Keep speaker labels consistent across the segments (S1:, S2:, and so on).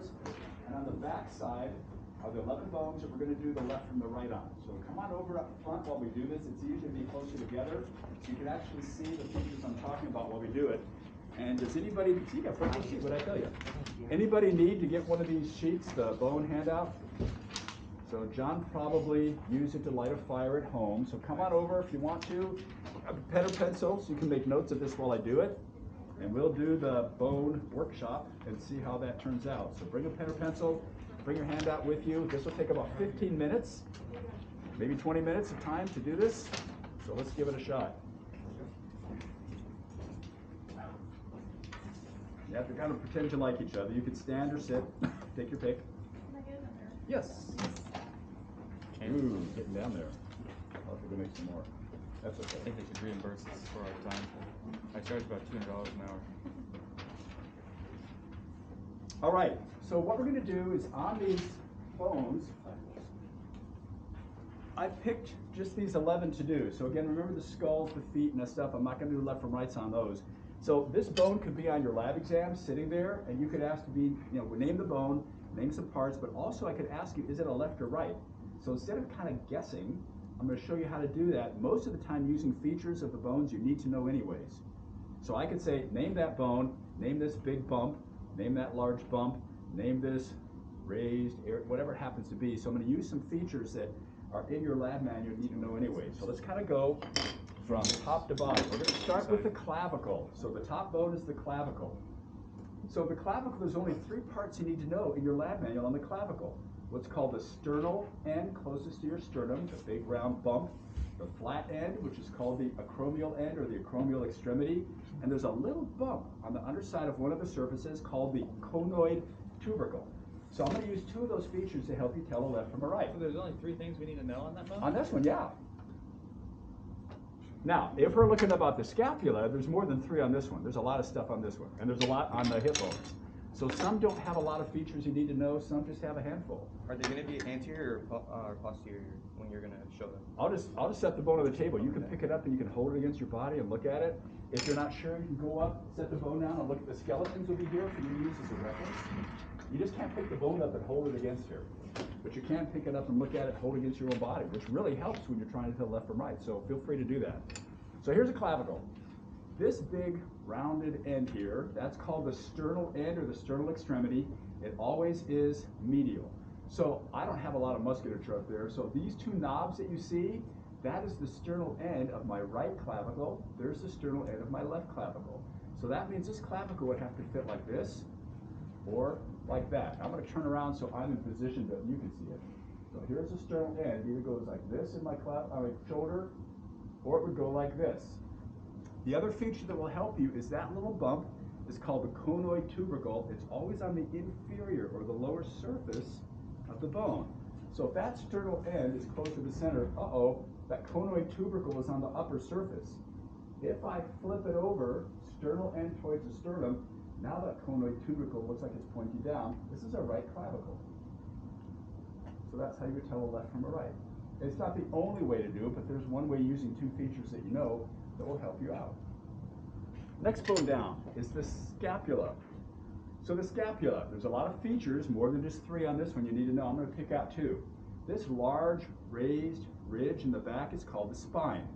S1: centers, and on the back side are the 11 bones that we're going to do the left from the right on. So come on over up front while we do this. It's easier to be closer together so you can actually see the features I'm talking about while we do it. And does anybody, see, I forgot the sheet, what did I tell you? Anybody need to get one of these sheets, the bone handout? So John probably used it to light a fire at home. So come on over if you want to. A pen or pencil so you can make notes of this while I do it. And we'll do the bone workshop and see how that turns out. So bring a pen or pencil, bring your handout with you. This will take about 15 minutes, maybe 20 minutes of time to do this. So let's give it a shot. You have to kind of pretend you like each other. You can stand or sit. Take your pick.
S2: Can I get in there?
S1: Yes. Ooh, getting down there. I'll have to go make some more. That's okay.
S3: I think they should reimburse us for our time. I charge about $200 an hour.
S1: All right, so what we're going to do is on these bones, I picked just these 11 to do. So again, remember the skulls, the feet, and that stuff. I'm not going to do left from rights on those. So this bone could be on your lab exam sitting there, and you could ask to be, name the bone, name some parts, but also I could ask you, is it a left or right? So instead of kind of guessing, I'm going to show you how to do that. Most of the time using features of the bones you need to know anyways. So I could say, name that bone, name this big bump, name that large bump, name this raised area, whatever it happens to be. So I'm going to use some features that are in your lab manual you need to know anyway. So let's kind of go from top to bottom. We're going to start with the clavicle. So the top bone is the clavicle. So the clavicle, there's only 3 parts you need to know in your lab manual on the clavicle. What's called the sternal end closest to your sternum, the big round bump. The flat end, which is called the acromial end or the acromial extremity. And there's a little bump on the underside of one of the surfaces called the conoid tubercle. So I'm going to use 2 of those features to help you tell a left from a right.
S3: So there's only 3 things we need to know on that bone?
S1: On this one, yeah. Now, if we're looking about the scapula, there's more than 3 on this one. There's a lot of stuff on this one. And there's a lot on the hip bones. So some don't have a lot of features you need to know. Some just have a handful.
S3: Are they going to be anterior or posterior when you're going to show them?
S1: I'll just set the bone on the table. You can pick it up and you can hold it against your body and look at it. If you're not sure, you can go up, set the bone down, and look at the skeletons will be here for you to use as a reference. You just can't pick the bone up and hold it against here. But you can pick it up and look at it, hold it against your own body, which really helps when you're trying to tell left from right. So feel free to do that. So here's a clavicle. This big rounded end here, that's called the sternal end or the sternal extremity. It always is medial. So I don't have a lot of musculature up there. So these 2 knobs that you see, that is the sternal end of my right clavicle. There's the sternal end of my left clavicle. So that means this clavicle would have to fit like this or like that. I'm going to turn around so I'm in position that you can see it. So here's the sternal end. It either goes like this in my shoulder, or it would go like this. The other feature that will help you is that little bump is called the conoid tubercle. It's always on the inferior or the lower surface of the bone. So if that sternal end is close to the center, that conoid tubercle is on the upper surface. If I flip it over, sternal end towards the sternum, now that conoid tubercle looks like it's pointing down. This is a right clavicle. So that's how you would tell a left from a right. It's not the only way to do it, but there's one way using 2 features that you know that will help you out. Next bone down is the scapula. So the scapula, there's a lot of features, more than just 3 on this one you need to know. I'm going to pick out 2. This large raised ridge in the back is called the spine.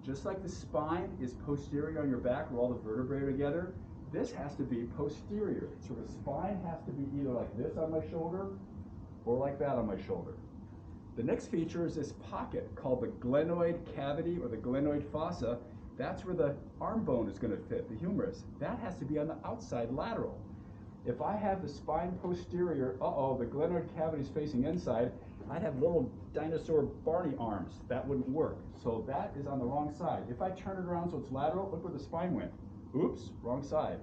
S1: Just like the spine is posterior on your back where all the vertebrae are together, this has to be posterior. So the spine has to be either like this on my shoulder or like that on my shoulder. The next feature is this pocket called the glenoid cavity or the glenoid fossa. That's where the arm bone is going to fit, the humerus. That has to be on the outside lateral. If I have the spine posterior, the glenoid cavity is facing inside, I'd have little dinosaur Barney arms. That wouldn't work. So that is on the wrong side. If I turn it around so it's lateral, look where the spine went. Oops, wrong side.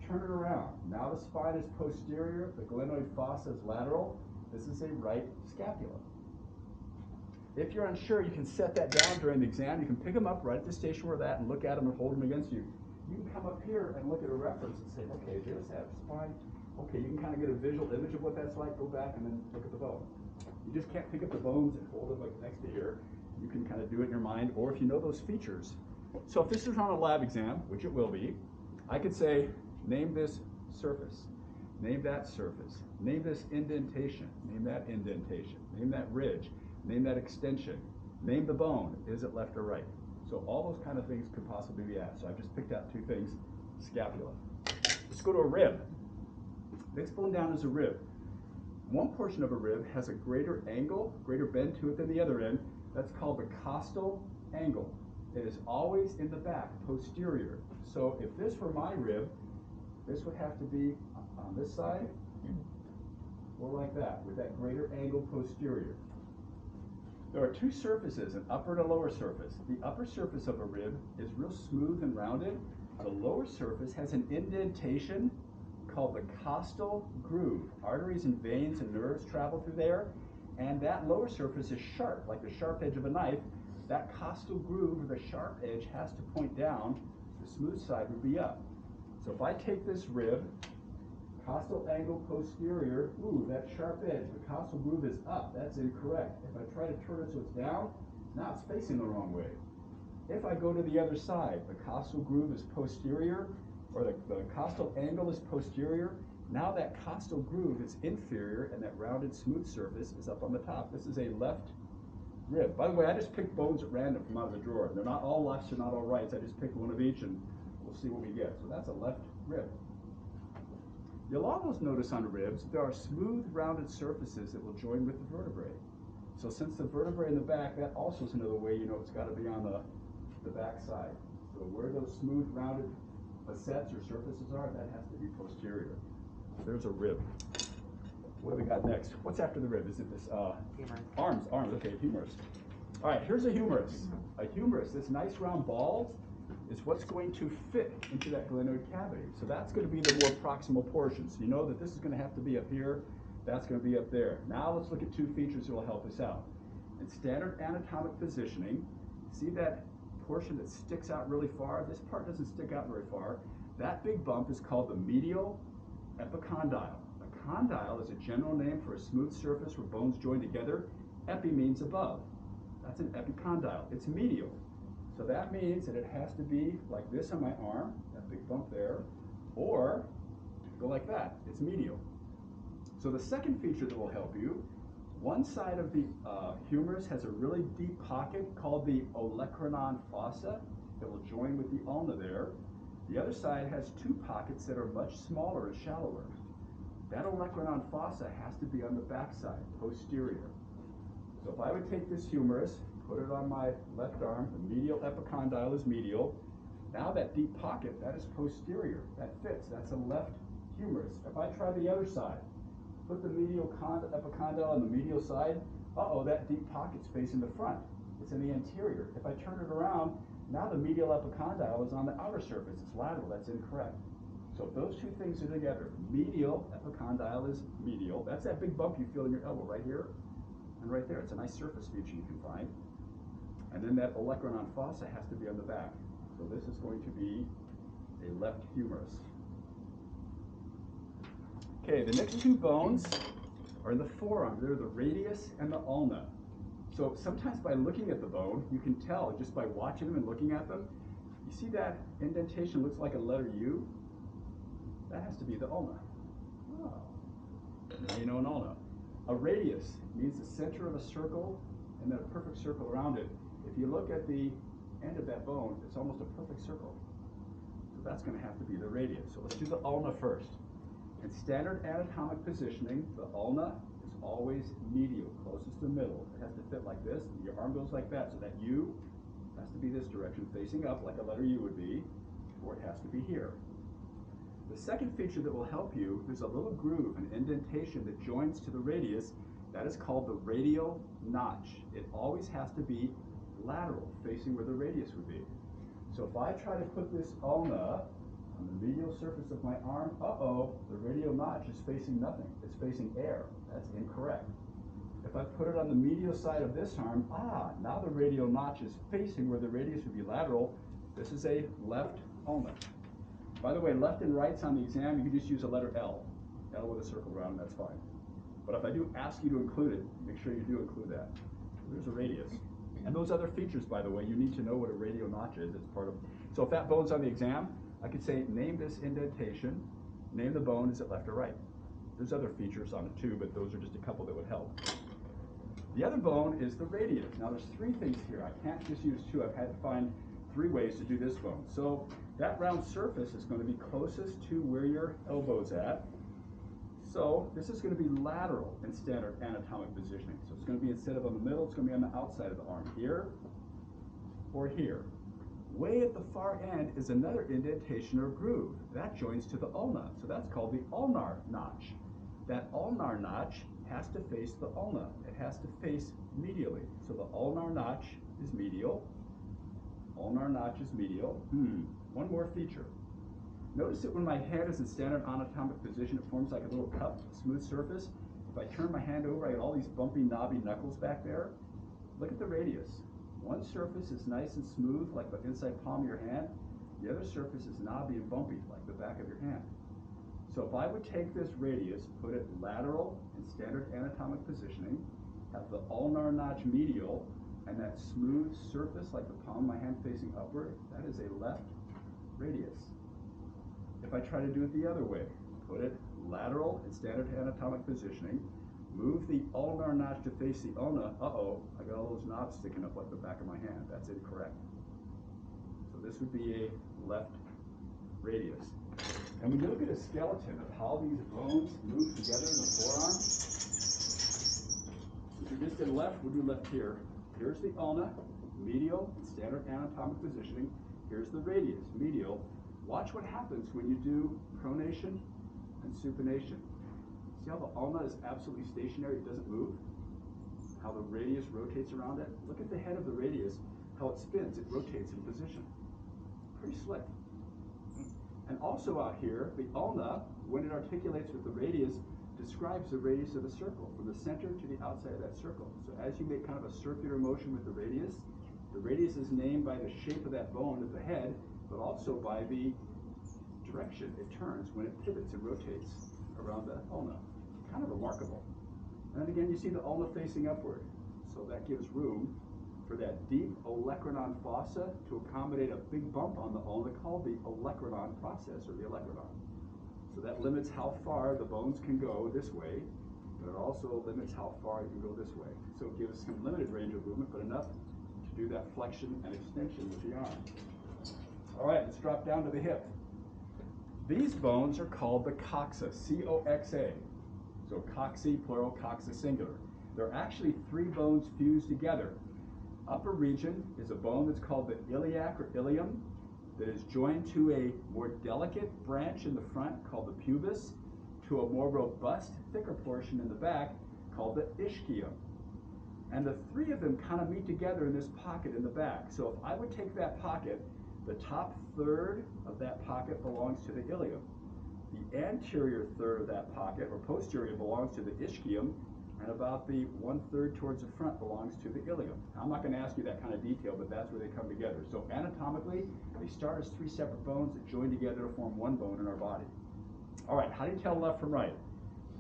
S1: Turn it around. Now the spine is posterior, the glenoid fossa is lateral. This is a right scapula. If you're unsure, you can set that down during the exam. You can pick them up right at the station where that and look at them and hold them against you. You can come up here and look at a reference and say, okay, there's that spine. Okay, you can kind of get a visual image of what that's like. Go back and then look at the bone. You just can't pick up the bones and hold them like next to here. You can kind of do it in your mind, or if you know those features. So if this is on a lab exam, which it will be, I could say, name this surface. Name that surface. Name this indentation. Name that indentation. Name that ridge. Name that extension. Name the bone. Is it left or right? So all those kind of things could possibly be asked. So I've just picked out two things. Scapula. Let's go to a rib. Next bone down is a rib. One portion of a rib has a greater angle, greater bend to it than the other end. That's called the costal angle. It is always in the back, posterior. So if this were my rib, this would have to be on this side or like that, with that greater angle posterior. There are two surfaces, an upper and a lower surface. The upper surface of a rib is real smooth and rounded. The lower surface has an indentation called the costal groove. Arteries and veins and nerves travel through there, and that lower surface is sharp, like the sharp edge of a knife. That costal groove, or the sharp edge, has to point down. The smooth side would be up. So if I take this rib, costal angle posterior, ooh, that sharp edge, the costal groove is up. That's incorrect. If I try to turn it so it's down, now it's facing the wrong way. If I go to the other side, the costal groove is posterior, or the costal angle is posterior. Now that costal groove is inferior, and that rounded smooth surface is up on the top. This is a left rib. By the way, I just picked bones at random from out of the drawer. They're not all lefts, they're not all rights. I just picked one of each, and we'll see what we get. So that's a left rib. You'll almost notice on ribs, there are smooth, rounded surfaces that will join with the vertebrae. So since the vertebrae in the back, that also is another way you know it's got to be on the back side. So where those smooth, rounded facets or surfaces are, that has to be posterior. There's a rib. What do we got next? What's after the rib? Is it this? Arms, okay, humerus. All right, here's a humerus. A humerus, this nice round ball, is what's going to fit into that glenoid cavity. So that's going to be the more proximal portion. So you know that this is going to have to be up here, that's going to be up there. Now let's look at two features that will help us out. In standard anatomic positioning, see that portion that sticks out really far? This part doesn't stick out very far. That big bump is called the medial epicondyle. A condyle is a general name for a smooth surface where bones join together. Epi means above. That's an epicondyle. It's medial. So that means that it has to be like this on my arm, that big bump there, or go like that. It's medial. So the second feature that will help you, one side of the humerus has a really deep pocket called the olecranon fossa that will join with the ulna there. The other side has two pockets that are much smaller and shallower. That olecranon fossa has to be on the back side, posterior. So if I would take this humerus, put it on my left arm, the medial epicondyle is medial. Now that deep pocket, that is posterior. That fits. That's a left humerus. If I try the other side, put the medial epicondyle on the medial side, that deep pocket's facing the front. It's in the anterior. If I turn it around, now the medial epicondyle is on the outer surface. It's lateral. That's incorrect. So if those two things are together, medial epicondyle is medial. That's that big bump you feel in your elbow right here and right there. It's a nice surface feature you can find. And then that olecranon fossa has to be on the back. So this is going to be a left humerus. Okay, the next two bones are in the forearm. They're the radius and the ulna. So sometimes by looking at the bone, you can tell just by watching them and looking at them. You see that indentation looks like a letter U? That has to be the ulna. Oh. Now you know an ulna. A radius means the center of a circle and then a perfect circle around it. If you look at the end of that bone, it's almost a perfect circle. So that's going to have to be the radius. So let's do the ulna first. In standard anatomic positioning, the ulna is always medial, closest to the middle. It has to fit like this. Your arm goes like that. So that U has to be this direction, facing up like a letter U would be, or it has to be here. The second feature that will help you, there's a little groove, an indentation that joins to the radius. That is called the radial notch. It always has to be lateral, facing where the radius would be. So if I try to put this ulna on the medial surface of my arm, the radial notch is facing nothing. It's facing air. That's incorrect. If I put it on the medial side of this arm, now the radial notch is facing where the radius would be lateral. This is a left ulna. By the way, left and rights on the exam, you can just use a letter L. L with a circle around, that's fine. But if I do ask you to include it, make sure you do include that. There's a radius. And those other features, by the way, you need to know what a radial notch is. It's part of. So if that bone's on the exam, I could say, name this indentation, name the bone, is it left or right? There's other features on it too, but those are just a couple that would help. The other bone is the radius. Now there's three things here. I can't just use two. I've had to find three ways to do this bone. So that round surface is going to be closest to where your elbow's at. So this is going to be lateral in standard anatomic positioning. So it's going to be, instead of on the middle, it's going to be on the outside of the arm, here or here. Way at the far end is another indentation or groove. That joins to the ulna. So that's called the ulnar notch. That ulnar notch has to face the ulna. It has to face medially. So the ulnar notch is medial. Ulnar notch is medial. One more feature. Notice that when my head is in standard anatomic position, it forms like a little cup, smooth surface. If I turn my hand over, I get all these bumpy, knobby knuckles back there. Look at the radius. One surface is nice and smooth, like the inside palm of your hand. The other surface is knobby and bumpy, like the back of your hand. So if I would take this radius, put it lateral in standard anatomic positioning, have the ulnar notch medial, and that smooth surface, like the palm of my hand facing upward, that is a left radius. If I try to do it the other way, put it lateral in standard anatomic positioning, move the ulnar notch to face the ulna, I got all those knobs sticking up like the back of my hand. That's incorrect. So this would be a left radius. And when you look at a skeleton of how these bones move together in the forearm, if you just did left, we'll do left here. Here's the ulna, medial, in standard anatomic positioning. Here's the radius, medial. Watch what happens when you do pronation and supination. See how the ulna is absolutely stationary, it doesn't move? How the radius rotates around it? Look at the head of the radius, how it spins, it rotates in position. Pretty slick. And also out here, the ulna, when it articulates with the radius, describes the radius of a circle, from the center to the outside of that circle. So as you make kind of a circular motion with the radius is named by the shape of that bone at the head, but also by the direction it turns when it pivots and rotates around the ulna. Kind of remarkable. And then again, you see the ulna facing upward. So that gives room for that deep olecranon fossa to accommodate a big bump on the ulna called the olecranon process, or the olecranon. So that limits how far the bones can go this way, but it also limits how far it can go this way. So it gives some limited range of movement, but enough to do that flexion and extension with the arm. All right, let's drop down to the hip. These bones are called the coxa, C-O-X-A. So coxae, plural, coxa, singular. They're actually three bones fused together. Upper region is a bone that's called the iliac or ilium, that is joined to a more delicate branch in the front called the pubis, to a more robust, thicker portion in the back called the ischium. And the three of them kind of meet together in this pocket in the back. So if I would take that pocket, the top third of that pocket belongs to the ilium. The anterior third of that pocket, or posterior, belongs to the ischium, and about the 1/3 towards the front belongs to the ilium. Now, I'm not going to ask you that kind of detail, but that's where they come together. So anatomically, they start as three separate bones that join together to form one bone in our body. All right, how do you tell left from right?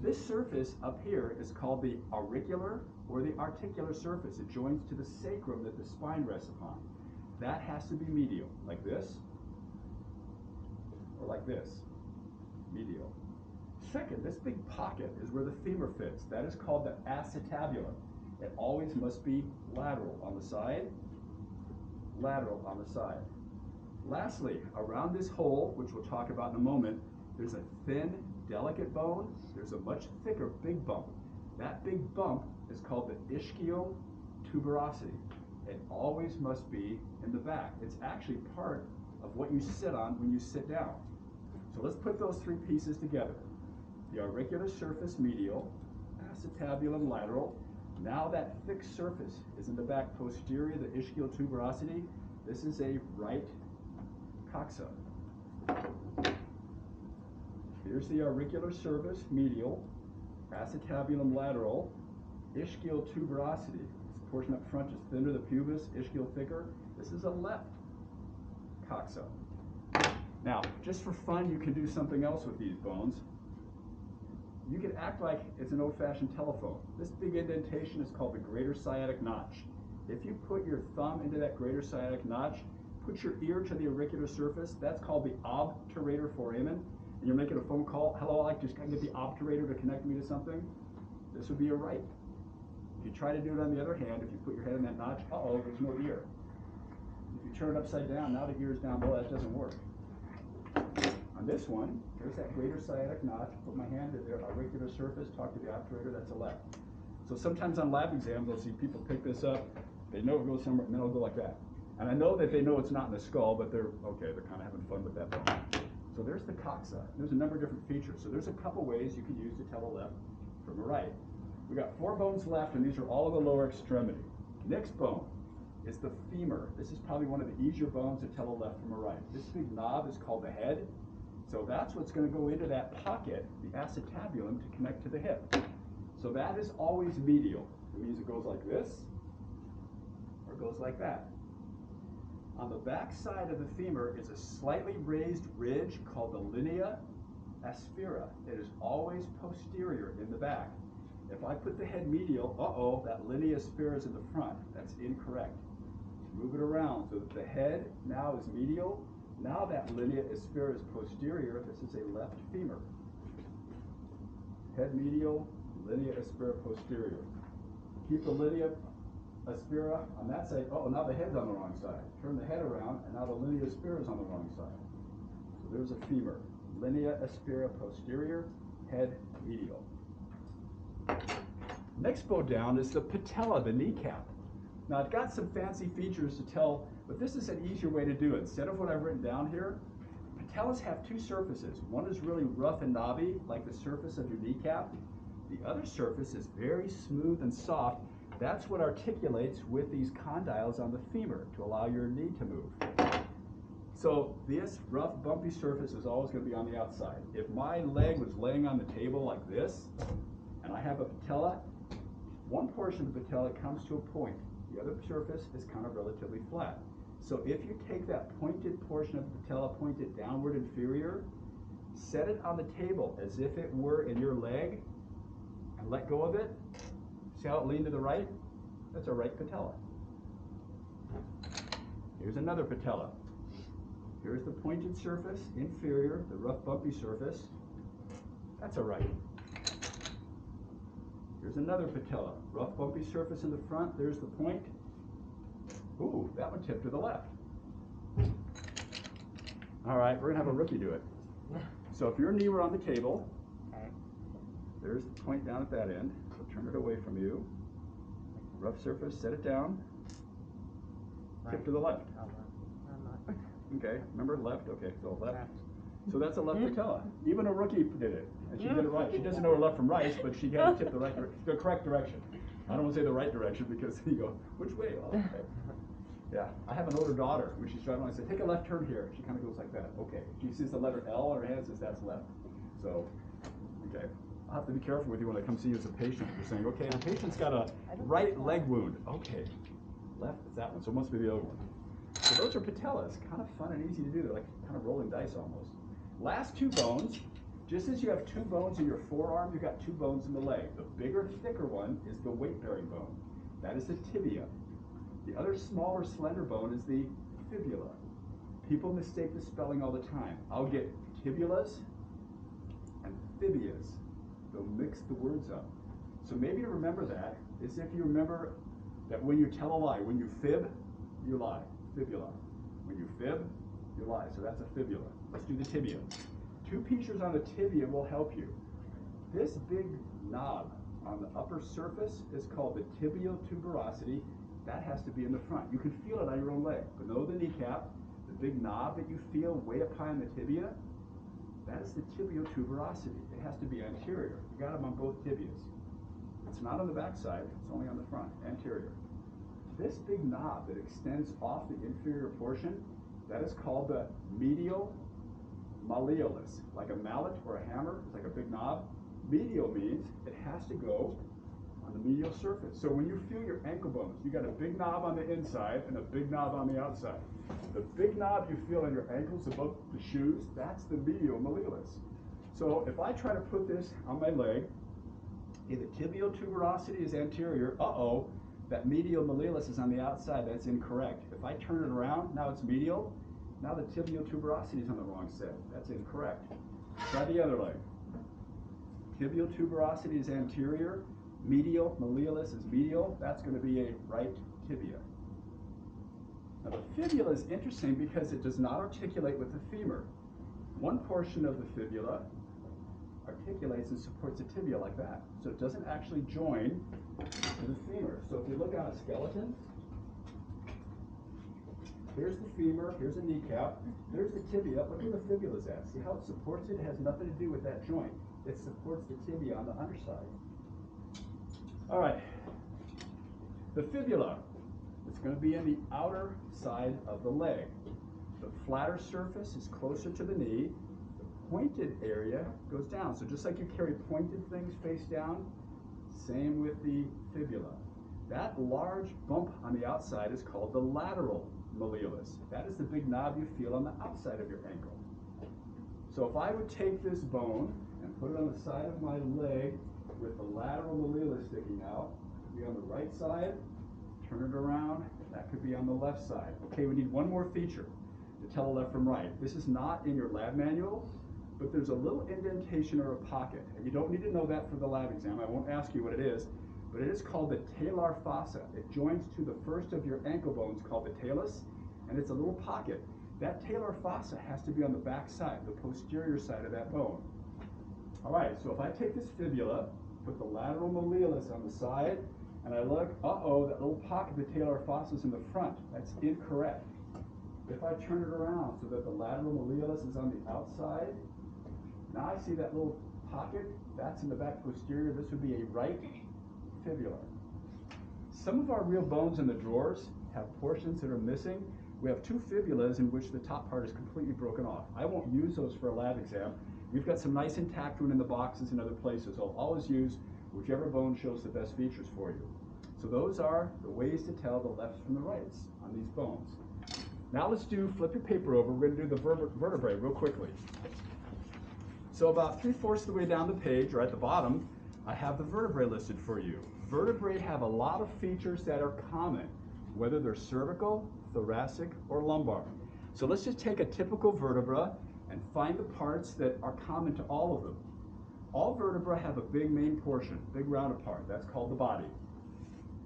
S1: This surface up here is called the auricular or the articular surface. It joins to the sacrum that the spine rests upon. That has to be medial, like this, or like this, medial. Second, this big pocket is where the femur fits. That is called the acetabulum. It always must be lateral on the side, lateral on the side. Lastly, around this hole, which we'll talk about in a moment, there's a thin, delicate bone. There's a much thicker, big bump. That big bump is called the ischial tuberosity. It always must be in the back. It's actually part of what you sit on when you sit down. So let's put those three pieces together. The auricular surface medial, acetabulum lateral. Now that thick surface is in the back posterior, the ischial tuberosity. This is a right coxa. Here's the auricular surface medial, acetabulum lateral, ischial tuberosity. This portion up front is thinner, the pubis, ischial thicker. This is a left coxa. Now, just for fun, you can do something else with these bones. You can act like it's an old-fashioned telephone. This big indentation is called the greater sciatic notch. If you put your thumb into that greater sciatic notch, put your ear to the auricular surface, that's called the obturator foramen. and you're making a phone call, hello, I just gotta get the operator to connect me to something, this would be your right. If you try to do it on the other hand, if you put your head in that notch, there's no ear. If you turn it upside down, now the ear is down below, that doesn't work. On this one, there's that greater sciatic notch, put my hand in there, a regular surface, talk to the operator, that's a left. So sometimes on lab exams, I'll see people pick this up, they know it goes somewhere, and then it'll go like that. And I know that they know it's not in the skull, but they're kind of having fun with that bone. So there's the coxa. There's a number of different features. So there's a couple ways you can use to tell a left from a right. We got 4 bones left, and these are all of the lower extremity. Next bone is the femur. This is probably one of the easier bones to tell a left from a right. This big knob is called the head. So that's what's going to go into that pocket, the acetabulum, to connect to the hip. So that is always medial. It means it goes like this, or it goes like that. On the back side of the femur is a slightly raised ridge called the linea aspera. It is always posterior in the back. If I put the head medial, that linea aspera is in the front. That's incorrect. Move it around so that the head now is medial. Now that linea aspera is posterior. This is a left femur. Head medial, linea aspera posterior. Keep the linea aspera on that side. Now the head's on the wrong side. Turn the head around, and now the linea aspera is on the wrong side. So there's a femur. Linea aspera posterior, head medial. Next bone down is the patella, the kneecap. Now I've got some fancy features to tell, but this is an easier way to do it. Instead of what I've written down here, patellas have 2 surfaces. One is really rough and knobby, like the surface of your kneecap. The other surface is very smooth and soft. That's what articulates with these condyles on the femur to allow your knee to move. So this rough, bumpy surface is always going to be on the outside. If my leg was laying on the table like this, and I have a patella, one portion of the patella comes to a point. The other surface is kind of relatively flat. So if you take that pointed portion of the patella, point it downward inferior, set it on the table as if it were in your leg, and let go of it. See how it leaned to the right? That's a right patella. Here's another patella. Here's the pointed surface, inferior, the rough bumpy surface. That's a right. Here's another patella. Rough bumpy surface in the front, there's the point. Ooh, that one tipped to the left. All right, we're gonna have a rookie do it. So if your knee were on the table, there's the point down at that end. So turn it away from you. Rough surface, set it down. Tip to the left. Okay, remember left? Okay, so left. So that's a left patella. Even a rookie did it, and she did it right. She doesn't know her left from right, but she had to tip the correct direction. I don't want to say the right direction because you go, which way? Oh, okay. Yeah, I have an older daughter. When she's driving, I say, take a left turn here. She kind of goes like that. Okay. She sees the letter L on her hand, says that's left. So, okay. I'll have to be careful with you when I come see you as a patient. You're saying, okay, the patient's got a right leg wound. Okay, left is that one, so it must be the other one. So those are patellas, kind of fun and easy to do. They're like kind of rolling dice almost. Last 2 bones, just as you have 2 bones in your forearm, you've got 2 bones in the leg. The bigger, thicker one is the weight-bearing bone. That is the tibia. The other smaller, slender bone is the fibula. People mistake the spelling all the time. I'll get tibulas and fibias. They'll mix the words up. So maybe to remember that is if you remember that when you tell a lie, when you fib, you lie. Fibula. When you fib, you lie. So that's a fibula. Let's do the tibia. 2 features on the tibia will help you. This big knob on the upper surface is called the tibial tuberosity. That has to be in the front. You can feel it on your own leg. Below the kneecap, the big knob that you feel way up high on the tibia, that is the tibial tuberosity. It has to be anterior. You got them on both tibias. It's not on the back side, it's only on the front, anterior. This big knob that extends off the inferior portion, that is called the medial malleolus. Like a mallet or a hammer, it's like a big knob. Medial means it has to go on the medial surface. So when you feel your ankle bones, you got a big knob on the inside and a big knob on the outside. The big knob you feel on your ankles above the shoes, that's the medial malleolus. So if I try to put this on my leg, the tibial tuberosity is anterior, that medial malleolus is on the outside, that's incorrect. If I turn it around, now it's medial, now the tibial tuberosity is on the wrong side, that's incorrect. Try the other leg. Tibial tuberosity is anterior, medial malleolus is medial. That's going to be a right tibia. Now the fibula is interesting because it does not articulate with the femur. One portion of the fibula articulates and supports the tibia like that. So it doesn't actually join to the femur. So if you look on a skeleton, here's the femur, here's a kneecap, there's the tibia. Look where the fibula's at. See how it supports it? It has nothing to do with that joint. It supports the tibia on the underside. All right. The fibula is going to be in the outer side of the leg. The flatter surface is closer to the knee. The pointed area goes down. So just like you carry pointed things face down, same with the fibula. That large bump on the outside is called the lateral malleolus. That is the big knob you feel on the outside of your ankle. So if I would take this bone and put it on the side of my leg with the lateral malleolus sticking out, it could be on the right side, turn it around, that could be on the left side. Okay, we need one more feature to tell left from right. This is not in your lab manual, but there's a little indentation or a pocket. And you don't need to know that for the lab exam. I won't ask you what it is, but it is called the talar fossa. It joins to the first of your ankle bones called the talus, and it's a little pocket. That talar fossa has to be on the back side, the posterior side of that bone. All right, so if I take this fibula, put the lateral malleolus on the side, and I look, uh-oh, that little pocket, the talar fossa is in the front. That's incorrect. If I turn it around so that the lateral malleolus is on the outside, now I see that little pocket, that's in the back posterior. This would be a right fibula. Some of our real bones in the drawers have portions that are missing. We have two fibulas in which the top part is completely broken off. I won't use those for a lab exam. We've got some nice intact one in the boxes and other places. I'll always use whichever bone shows the best features for you. So those are the ways to tell the lefts from the rights on these bones. Now let's flip your paper over. We're going to do the vertebrae real quickly. So about 3/4 of the way down the page, or at the bottom, I have the vertebrae listed for you. Vertebrae have a lot of features that are common, whether they're cervical, thoracic, or lumbar. So let's just take a typical vertebra and find the parts that are common to all of them. All vertebrae have a big main portion, big rounded part. That's called the body.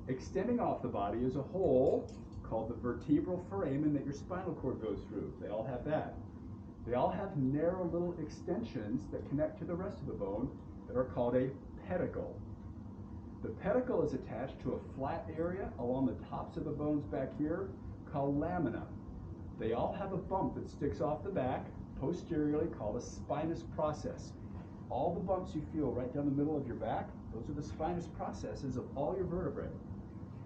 S1: Extending off the body is a hole called the vertebral foramen that your spinal cord goes through. They all have that. They all have narrow little extensions that connect to the rest of the bone that are called a pedicle. The pedicle is attached to a flat area along the tops of the bones back here called lamina. They all have a bump that sticks off the back posteriorly called a spinous process. All the bumps you feel right down the middle of your back, those are the spinous processes of all your vertebrae.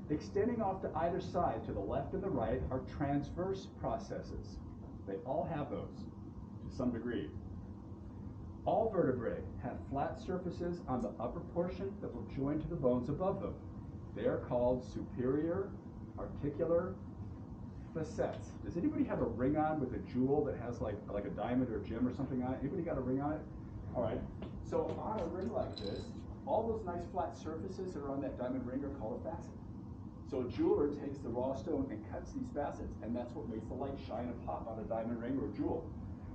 S1: Extending off to either side, to the left and the right, are transverse processes. They all have those to some degree. All vertebrae have flat surfaces on the upper portion that will join to the bones above them. They are called superior articular facets. Does anybody have a ring on with a jewel that has like a diamond or a gem or something on it? Anybody got a ring on it? All right. So on a ring like this, all those nice flat surfaces that are on that diamond ring are called a facet. So a jeweler takes the raw stone and cuts these facets, and that's what makes the light shine and pop on a diamond ring or a jewel.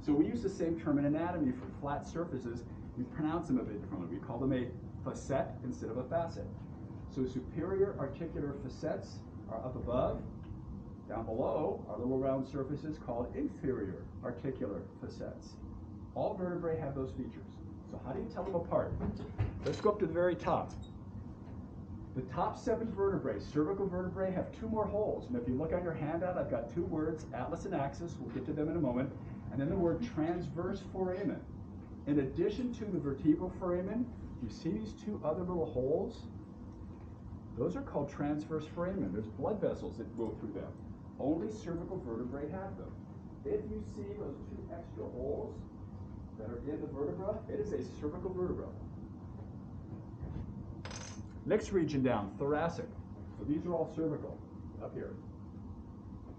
S1: So we use the same term in anatomy for flat surfaces. We pronounce them a bit differently. We call them a facet instead of a facet. So superior articular facets are up above. Down below are little round surfaces called inferior articular facets. All vertebrae have those features. So how do you tell them apart? Let's go up to the very top. The top 7 vertebrae, cervical vertebrae, have 2 more holes. And if you look on your handout, I've got 2 words, atlas and axis. We'll get to them in a moment. And then the word transverse foramen. In addition to the vertebral foramen, you see these 2 other little holes? Those are called transverse foramen. There's blood vessels that go through them. Only cervical vertebrae have them. If you see those 2 extra holes that are in the vertebra, it is a cervical vertebra. Next region down, thoracic. So these are all cervical up here.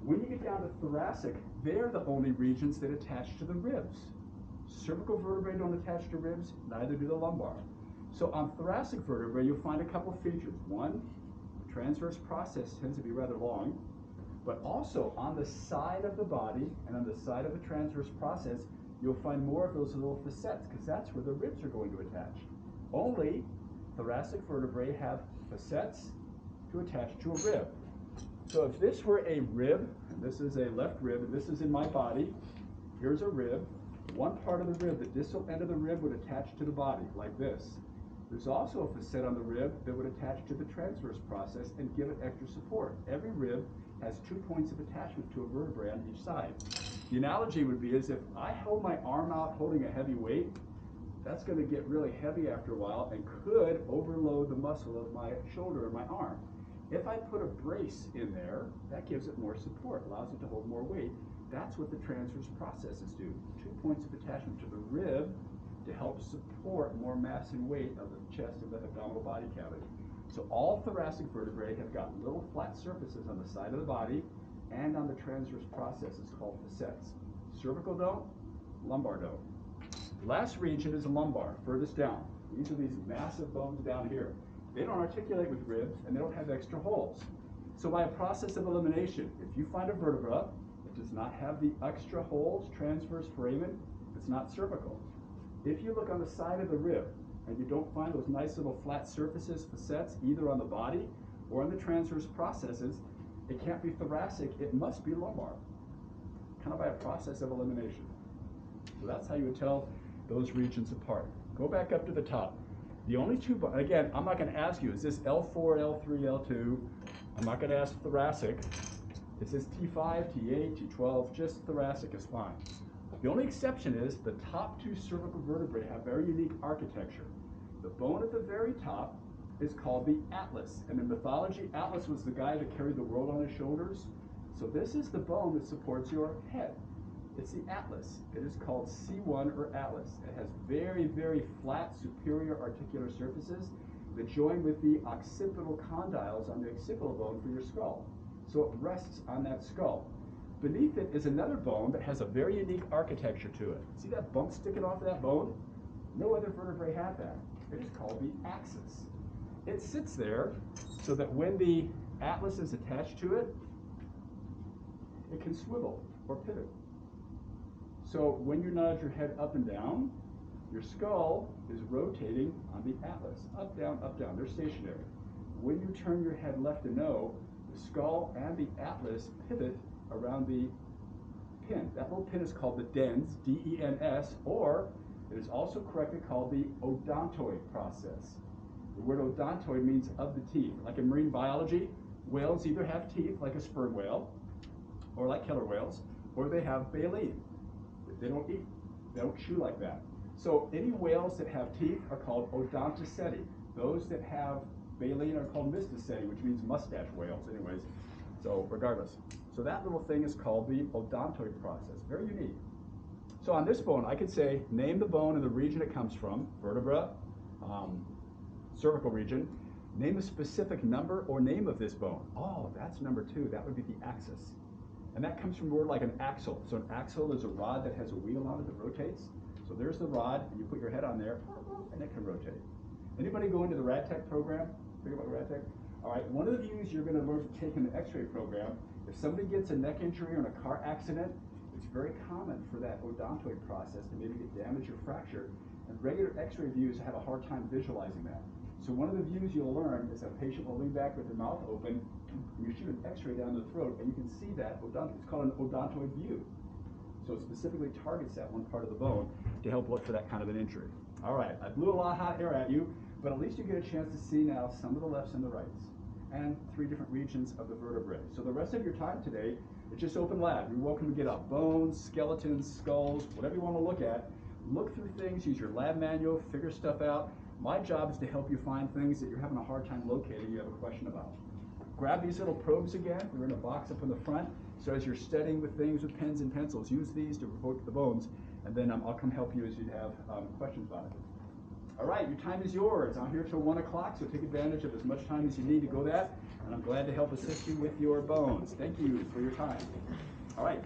S1: When you get down to thoracic, they're the only regions that attach to the ribs. Cervical vertebrae don't attach to ribs, neither do the lumbar. So on thoracic vertebrae, you'll find a couple features. One, the transverse process tends to be rather long, but also on the side of the body and on the side of the transverse process, you'll find more of those little facets because that's where the ribs are going to attach. Only thoracic vertebrae have facets to attach to a rib. So if this were a rib, and this is a left rib, and this is in my body, here's a rib. One part of the rib, the distal end of the rib, would attach to the body like this. There's also a facet on the rib that would attach to the transverse process and give it extra support. Every rib has 2 points of attachment to a vertebrae on each side. The analogy would be as if I hold my arm out holding a heavy weight, that's going to get really heavy after a while and could overload the muscle of my shoulder or my arm. If I put a brace in there, that gives it more support, allows it to hold more weight. That's what the transverse processes do. 2 points of attachment to the rib to help support more mass and weight of the chest and the abdominal body cavity. So all thoracic vertebrae have got little flat surfaces on the side of the body and on the transverse processes called facets. Cervical don't, lumbar don't. Last region is the lumbar, furthest down. These are these massive bones down here. They don't articulate with ribs and they don't have extra holes. So by a process of elimination, if you find a vertebra that does not have the extra holes, transverse foramen, it's not cervical. If you look on the side of the rib and you don't find those nice little flat surfaces, facets, either on the body or on the transverse processes, it can't be thoracic, it must be lumbar, kind of by a process of elimination. So that's how you would tell those regions apart. Go back up to the top. The only two, again, I'm not going to ask you, is this L4, L3, L2? I'm not going to ask thoracic. It says T5, T8, T12, just thoracic is fine. The only exception is the top two cervical vertebrae have very unique architecture. The bone at the very top is called the atlas. And in mythology, Atlas was the guy that carried the world on his shoulders. So this is the bone that supports your head. It's the atlas. It is called C1 or atlas. It has very, very flat superior articular surfaces that join with the occipital condyles on the occipital bone for your skull. So it rests on that skull. Beneath it is another bone that has a very unique architecture to it. See that bump sticking off of that bone? No other vertebrae have that. It is called the axis. It sits there so that when the atlas is attached to it, it can swivel or pivot. So when you nod your head up and down, your skull is rotating on the atlas. Up, down, they're stationary. When you turn your head left and no, the skull and the atlas pivot around the pin. That little pin is called the dens, D-E-N-S, or it is also correctly called the odontoid process. The word odontoid means of the teeth. Like in marine biology, whales either have teeth like a sperm whale, or like killer whales, or they have baleen. They don't eat. They don't chew like that. So any whales that have teeth are called odontoceti. Those that have baleen are called mysticeti, which means mustache whales anyways. So regardless. So that little thing is called the odontoid process. Very unique. So on this bone, I could say, name the bone and the region it comes from, vertebra, cervical region. Name a specific number or name of this bone. Oh, that's number 2. That would be the axis. And that comes from a word like an axle. So an axle is a rod that has a wheel on it that rotates. So there's the rod, and you put your head on there, and it can rotate. Anybody go into the RadTech program? Think about RadTech? All right, one of the views you're going to learn to take in the x-ray program, if somebody gets a neck injury or in a car accident, it's very common for that odontoid process to maybe get damaged or fractured. And regular x-ray views have a hard time visualizing that. So one of the views you'll learn is a patient will lean back with their mouth open, and you shoot an x-ray down the throat, and you can see that odontoid. It's called an odontoid view. So it specifically targets that one part of the bone to help look for that kind of an injury. All right, I blew a lot of hot air at you, but at least you get a chance to see now some of the lefts and the rights, and 3 different regions of the vertebrae. So the rest of your time today, it's just open lab. You're welcome to get out bones, skeletons, skulls, whatever you want to look at. Look through things, use your lab manual, figure stuff out. My job is to help you find things that you're having a hard time locating, you have a question about. Grab these little probes again. They're in a box up in the front. So as you're studying with things with pens and pencils, use these to poke the bones, and then I'll come help you as you have questions about it. All right, your time is yours. I'm here till 1 o'clock, so take advantage of as much time as you need to go that, and I'm glad to help assist you with your bones. Thank you for your time. All right.